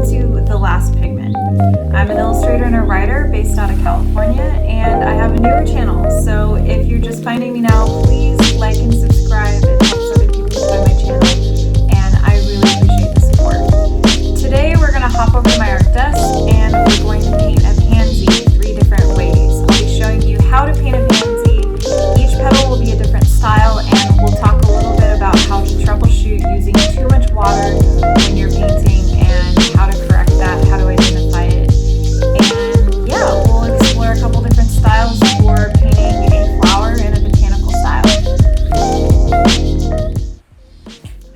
welcome to The Last Pigment. I'm an illustrator and a writer based out of California, and I have a newer channel, so if you're just finding me now, please like and subscribe. It helps other people find my channel, and I really appreciate the support. Today we're going to hop over to my art desk, and we're going to paint a pansy 3 different ways. I'll be showing you how to paint a pansy. Each petal will be a different style, and we'll talk a little bit about how to troubleshoot using too much water when you're painting and how to correct that, how to identify it. And yeah, we'll explore a couple different styles for painting a flower in a botanical style.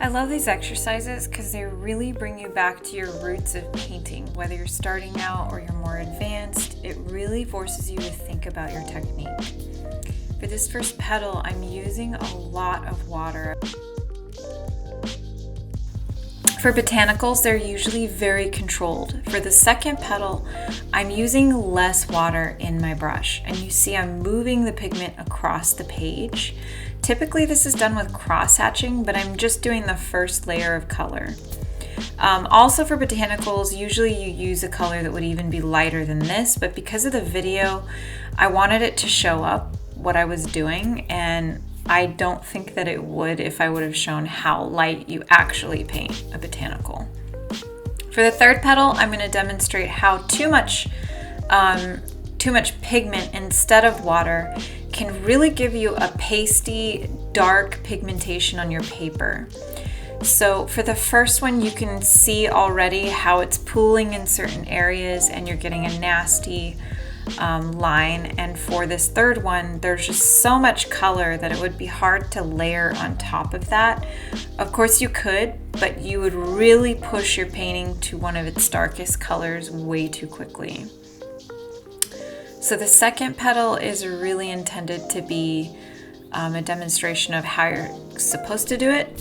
I love these exercises because they really bring you back to your roots of painting. Whether you're starting out or you're more advanced, it really forces you to think about your technique. For this first petal, I'm using a lot of water. For botanicals, they're usually very controlled. For the second petal, I'm using less water in my brush, and you see I'm moving the pigment across the page. Typically this is done with cross-hatching, but I'm just doing the first layer of color. Also for botanicals, usually you use a color that would even be lighter than this, but because of the video, I wanted it to show up what I was doing, and I don't think that it would if I would have shown how light you actually paint a botanical. For the third petal, I'm going to demonstrate how too much pigment instead of water can really give you a pasty, dark pigmentation on your paper. So for the first one, you can see already how it's pooling in certain areas and you're getting a nasty line. And for this third one, there's just so much color that it would be hard to layer on top of that. Of course you could, but you would really push your painting to one of its darkest colors way too quickly. So the second petal is really intended to be a demonstration of how you're supposed to do it.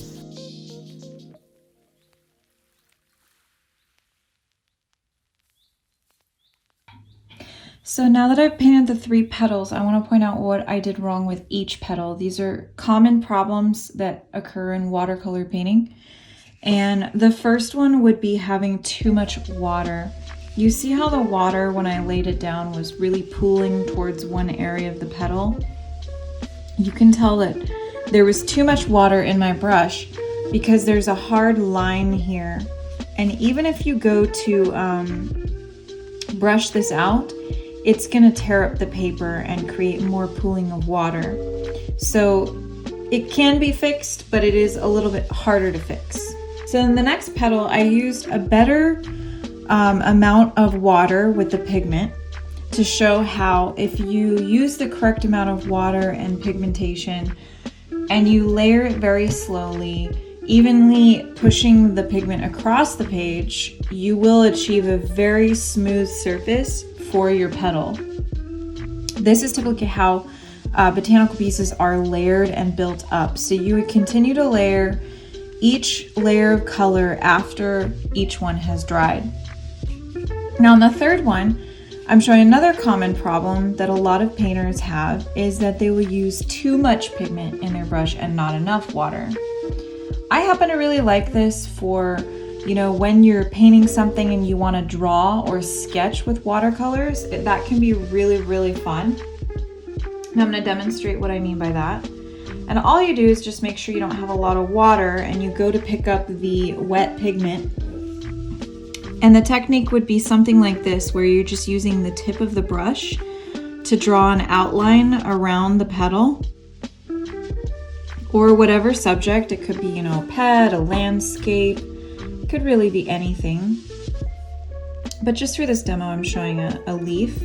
So now that I've painted the 3 petals, I want to point out what I did wrong with each petal. These are common problems that occur in watercolor painting. And the first one would be having too much water. You see how the water, when I laid it down, was really pooling towards one area of the petal? You can tell that there was too much water in my brush because there's a hard line here. And even if you go to brush this out, it's going to tear up the paper and create more pooling of water. So it can be fixed, but it is a little bit harder to fix. So in the next petal, I used a better amount of water with the pigment to show how if you use the correct amount of water and pigmentation and you layer it very slowly, evenly pushing the pigment across the page, you will achieve a very smooth surface for your petal. This is typically how botanical pieces are layered and built up. So you would continue to layer each layer of color after each one has dried. Now in the third one, I'm showing another common problem that a lot of painters have is that they will use too much pigment in their brush and not enough water. I happen to really like this for when you're painting something and you want to draw or sketch with watercolors. That can be really, really fun. And I'm going to demonstrate what I mean by that. And all you do is just make sure you don't have a lot of water and you go to pick up the wet pigment. And the technique would be something like this, where you're just using the tip of the brush to draw an outline around the petal or whatever subject. It could be, a pet, a landscape. It could really be anything. But just for this demo, I'm showing a leaf.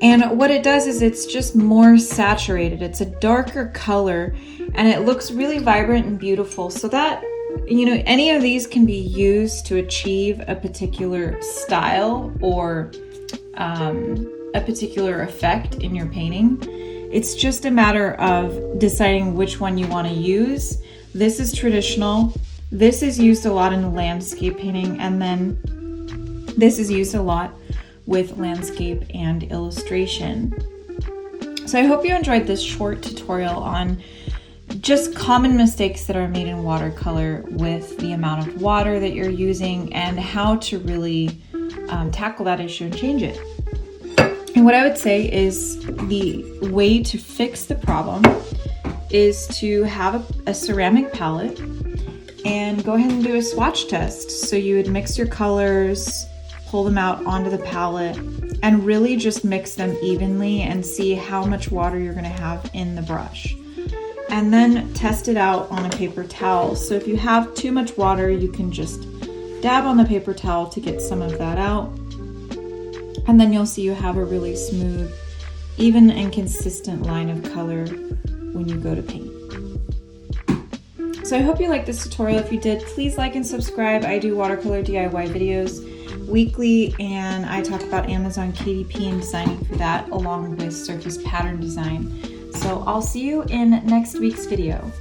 And what it does is it's just more saturated. It's a darker color and it looks really vibrant and beautiful. So that, any of these can be used to achieve a particular style or a particular effect in your painting. It's just a matter of deciding which one you want to use. This is traditional. This is used a lot in landscape painting, and then this is used a lot with landscape and illustration. So I hope you enjoyed this short tutorial on just common mistakes that are made in watercolor with the amount of water that you're using and how to really tackle that issue and change it. And what I would say is the way to fix the problem is to have a ceramic palette and go ahead and do a swatch test. So you would mix your colors, pull them out onto the palette, and really just mix them evenly and see how much water you're gonna have in the brush. And then test it out on a paper towel. So if you have too much water, you can just dab on the paper towel to get some of that out. And then you'll see you have a really smooth, even and consistent line of color when you go to paint. So I hope you liked this tutorial. If you did, please like and subscribe. I do watercolor DIY videos weekly, and I talk about Amazon KDP and designing for that, along with surface pattern design. So I'll see you in next week's video.